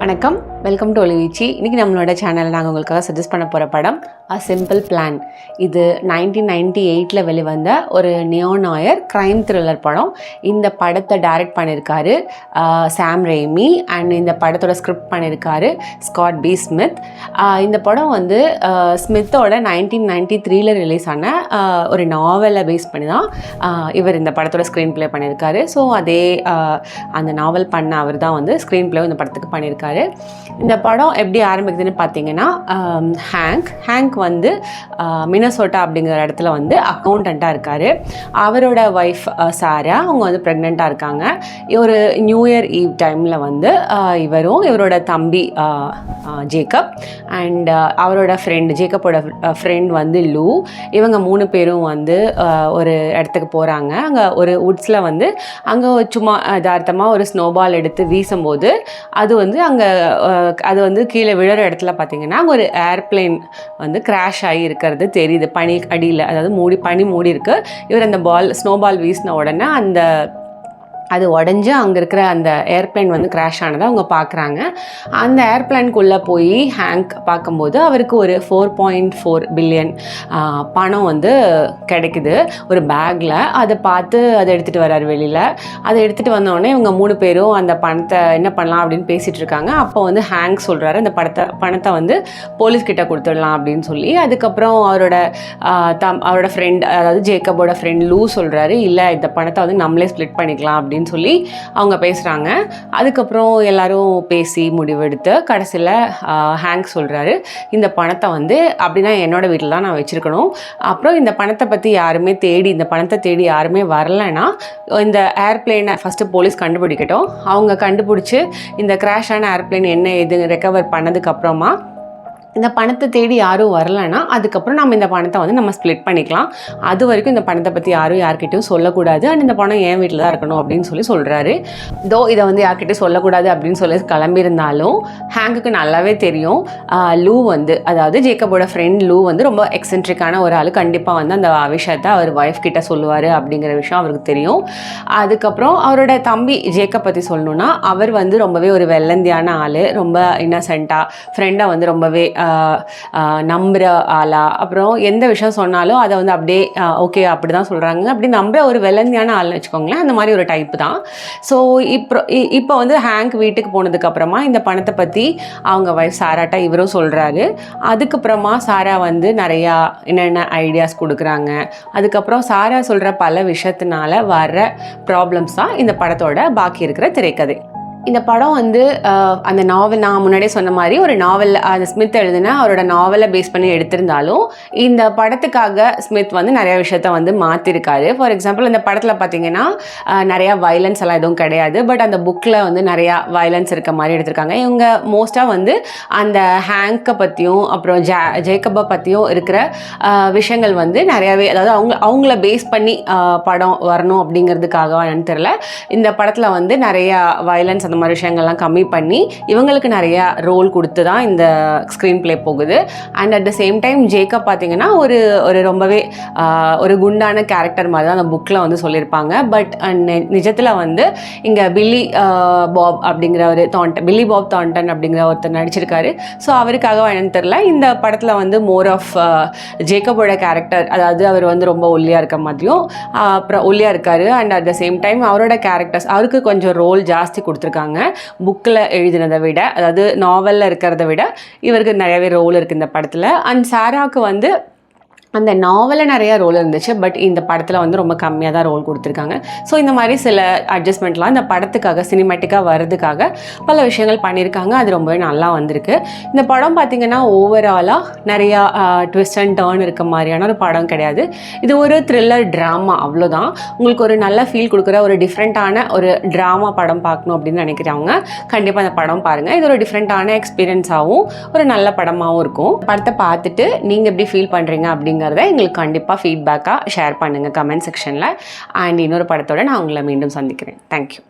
வணக்கம், welcome to ஒளிவீச்சு. இன்றைக்கி நம்மளோட சேனலில் நாங்கள் உங்களுக்காக சஜஸ்ட் பண்ண போகிற படம் அ சிம்பிள் பிளான். இது 1998 வெளிவந்த ஒரு நியோ நாயர் க்ரைம் த்ரில்லர் படம். இந்த படத்தை டைரக்ட் பண்ணியிருக்காரு சாம் ரெய்மி அண்ட் இந்த படத்தோட ஸ்கிரிப்ட் பண்ணியிருக்காரு ஸ்காட் பி ஸ்மித். இந்த படம் வந்து ஸ்மித்தோட 1993 ரிலீஸ் ஆன ஒரு நாவலை பேஸ் பண்ணி தான் இவர் இந்த படத்தோட ஸ்க்ரீன் ப்ளே பண்ணியிருக்காரு. ஸோ அதே அந்த நாவல் பண்ண அவர் தான் வந்து ஸ்க்ரீன் ப்ளேவும் இந்த படத்துக்கு பண்ணியிருக்காரு. இந்த படம் எப்படி ஆரம்பிக்குதுன்னு பார்த்தீங்கன்னா, ஹேங்க் வந்து மினசோட்டா அப்படிங்கிற இடத்துல வந்து அக்கௌண்டண்ட்டாக இருக்கார். அவரோட ஒய்ஃப் சாரா, அவங்க வந்து ப்ரெக்னெண்ட்டாக இருக்காங்க. ஒரு நியூ இயர் ஈவ் டைமில் வந்து இவரும் இவரோட தம்பி ஜேக்கப் அண்ட் அவரோட ஜேக்கப்போட ஃப்ரெண்ட் வந்து லூ, இவங்க 3 பேரும் வந்து ஒரு இடத்துக்கு போகிறாங்க. அங்கே ஒரு வுட்ஸில் வந்து அங்கே சும்மா யதார்த்தமாக ஒரு ஸ்னோபால் எடுத்து வீசும்போது அது வந்து அது வந்து கீழே விழுற இடத்துல பார்த்தீங்கன்னா அங்கே ஒரு ஏர்பிளைன் வந்து கிராஷ் ஆகி இருக்கிறது தெரியுது. பனி அடியில், அதாவது பனி மூடி இருக்கு. இவர் அந்த ஸ்னோபால் வீசின உடனே அது உடஞ்சி அங்கே இருக்கிற அந்த ஏர்பிளைன் வந்து கிராஷ் ஆனதை அவங்க பார்க்குறாங்க. அந்த ஏர்பிளைனுக்குள்ளே போய் ஹேங்க் பார்க்கும்போது அவருக்கு ஒரு 4.4 பில்லியன் பணம் வந்து கிடைக்குது ஒரு பேக்கில். அதை பார்த்து அதை எடுத்துகிட்டு வர்றாரு வெளியில். அதை எடுத்துகிட்டு வந்தோடனே இவங்க 3 பேரும் அந்த பணத்தை என்ன பண்ணலாம் அப்படின்னு பேசிகிட்டு இருக்காங்க. அப்போ வந்து ஹேங்க் சொல்கிறாரு அந்த பணத்தை வந்து போலீஸ்கிட்ட கொடுத்துடலாம் அப்படின்னு சொல்லி. அதுக்கப்புறம் அவரோட ஃப்ரெண்ட், அதாவது ஜேக்கபோட ஃப்ரெண்ட் லூ சொல்கிறாரு, இல்லை இந்த பணத்தை வந்து நம்மளே ஸ்ப்ளிட் பண்ணிக்கலாம் அப்படின்னு சொல்லி அவங்க பேசுகிறாங்க. அதுக்கப்புறம் எல்லாரும் பேசி முடிவெடுத்து கடைசியில் ஹேங்க் சொல்கிறாரு, இந்த பணத்தை வந்து அப்படின்னா என்னோட வீட்டில் தான் நான் வச்சுருக்கணும். அப்புறம் இந்த பணத்தை பற்றி இந்த பணத்தை தேடி யாருமே வரலைன்னா இந்த ஏர்பிளைனை ஃபஸ்ட்டு போலீஸ் கண்டுபிடிக்கட்டும். அவங்க கண்டுபிடிச்சி இந்த கிராஷ் ஆன ஏர்பிளைன் என்ன எது ரெக்கவர் பண்ணதுக்கப்புறமா இந்த பணத்தை தேடி யாரும் வரலைன்னா அதுக்கப்புறம் நம்ம இந்த பணத்தை வந்து நம்ம ஸ்ப்ளிட் பண்ணிக்கலாம். அது வரைக்கும் இந்த பணத்தை பற்றி யார்கிட்டையும் சொல்லக்கூடாது. அண்ட் இந்த பணம் என் வீட்டில் தான் இருக்கணும் அப்படின்னு சொல்கிறாரு. இதை வந்து யார்கிட்டையும் சொல்லக்கூடாது அப்படின்னு சொல்லி கிளம்பியிருந்தாலும் ஹேங்குக்கு நல்லாவே தெரியும் லூ வந்து, அதாவது ஜேக்கபோட ஃப்ரெண்ட் லூ வந்து ரொம்ப எக்ஸென்ட்ரிக்கான ஒரு ஆள். கண்டிப்பாக வந்து அந்த விஷயத்தை அவர் ஒய்ஃப் கிட்ட சொல்லுவார் அப்படிங்கிற விஷயம் அவருக்கு தெரியும். அதுக்கப்புறம் அவரோட தம்பி ஜேக்கப் பற்றி சொல்லணுன்னா, அவர் வந்து ரொம்பவே ஒரு வெள்ளந்தியான ஆள், ரொம்ப இன்னசென்ட்டாக, ஃப்ரெண்டை வந்து ரொம்பவே நம்புகிற ஆளா, அப்புறம் எந்த விஷயம் சொன்னாலும் அதை வந்து அப்படியே ஓகே அப்படி தான் சொல்கிறாங்க அப்படி நம்புகிற ஒரு வெள்ளந்தியான ஆள்னு வச்சுக்கோங்களேன். அந்த மாதிரி ஒரு டைப்பு தான். ஸோ இப்போ வந்து ஹேங்க் வீட்டுக்கு போனதுக்கப்புறமா இந்த பணத்தை பற்றி அவங்க ஒய்ஃப் சாராட்ட இவரும் சொல்கிறாரு. அதுக்கப்புறமா சாரா வந்து நிறையா என்னென்ன ஐடியாஸ் கொடுக்குறாங்க. அதுக்கப்புறம் சாரா சொல்கிற பல விஷயத்தினால வர்ற ப்ராப்ளம்ஸ் தான் இந்த படத்தோட பாக்கி இருக்கிற திரைக்கதை. இந்த படம் வந்து அந்த நாவல், நான் முன்னாடியே சொன்ன மாதிரி ஒரு நாவல், அந்த ஸ்மித் எழுதின அவரோட நாவலை பேஸ் பண்ணி எடுத்திருந்தாலும் இந்த படத்துக்காக ஸ்மித் வந்து நிறைய விஷயத்த வந்து மாற்றிருக்காரு. ஃபார் எக்ஸாம்பிள் இந்த படத்தில் பார்த்தீங்கன்னா நிறையா வயலன்ஸ் எல்லாம் எதுவும் கிடையாது. பட் அந்த புக்கில் வந்து நிறையா வயலன்ஸ் இருக்க மாதிரி எடுத்திருக்காங்க. இவங்க மோஸ்ட்டாக வந்து அந்த ஹேங்கை பற்றியும் அப்புறம் ஜேக்கபை பற்றியும் இருக்கிற விஷயங்கள் வந்து நிறையாவே, அதாவது அவங்கள பேஸ் பண்ணி படம் வரணும் அப்படிங்கிறதுக்காக என்னன்னு தெரியல, இந்த படத்தில் வந்து நிறையா வயலன்ஸ் அந்த மாதிரி விஷயங்கள்லாம் கம்மி பண்ணி இவங்களுக்கு நிறைய ரோல் கொடுத்து தான் இந்த ஸ்க்ரீன் ப்ளே போகுது. And at the same time Jacob பார்த்தீங்கன்னா ஒரு ரொம்பவே ஒரு குண்டான கேரக்டர் மாதிரி தான் அந்த புக்கில் வந்து சொல்லியிருப்பாங்க. பட் நிஜத்தில் வந்து இங்கே பில்லி பாப் தாண்டன் அப்படிங்கிற ஒருத்தர் நடிச்சிருக்காரு. ஸோ அவருக்காக என்னன்னு தெரியல, இந்த படத்தில் வந்து மோர் ஆஃப் ஜேக்கபோட கேரக்டர், அதாவது அவர் வந்து ரொம்ப ஒல்லியாக இருக்க மாதிரியும் அப்புறம் ஒல்லியாக இருக்காரு. And at the same time அவரோட கேரக்டர்ஸ் அவருக்கு கொஞ்சம் ரோல் ஜாஸ்தி கொடுத்துருக்காங்க. புக்கில் எழுதினதை விட, அதாவது நாவலில் இருக்கிறத விட இவருக்கு நிறையவே ரோல் இருக்குது இந்த படத்தில். அண்ட் சாராவுக்கு வந்து அந்த நாவலில் நிறையா ரோல் இருந்துச்சு. பட் இந்த படத்தில் வந்து ரொம்ப கம்மியாக தான் ரோல் கொடுத்துருக்காங்க. ஸோ இந்த மாதிரி சில அட்ஜஸ்ட்மெண்ட்லாம் இந்த படத்துக்காக சினிமேட்டிக்காக வர்றதுக்காக பல விஷயங்கள் பண்ணியிருக்காங்க. அது ரொம்பவே நல்லா வந்திருக்கு. இந்த படம் பார்த்திங்கன்னா ஓவராலாக நிறையா ட்விஸ்ட் அண்ட் டர்ன் இருக்க மாதிரியான ஒரு படம் கிடையாது. இது ஒரு த்ரில்லர் ட்ராமா, அவ்வளோதான். உங்களுக்கு ஒரு நல்ல ஃபீல் கொடுக்குற ஒரு டிஃப்ரெண்ட்டான ஒரு ட்ராமா படம் பார்க்கணும் அப்படின்னு நினைக்கிறவங்க கண்டிப்பாக அந்த படம் பாருங்கள். இது ஒரு டிஃப்ரெண்ட்டான எக்ஸ்பீரியன்ஸாகவும் ஒரு நல்ல படமாகவும் இருக்கும். படத்தை பார்த்துட்டு நீங்கள் எப்படி ஃபீல் பண்ணுறீங்க அப்படிங்கிறத எங்களுக்கு கண்டிப்பாக ஃபீட்பேக்காக ஷேர் பண்ணுங்கள் கமெண்ட் செக்ஷனில். அண்ட் இன்னொரு படத்தோடு நான் உங்களை மீண்டும் சந்திக்கிறேன். தேங்க்யூ.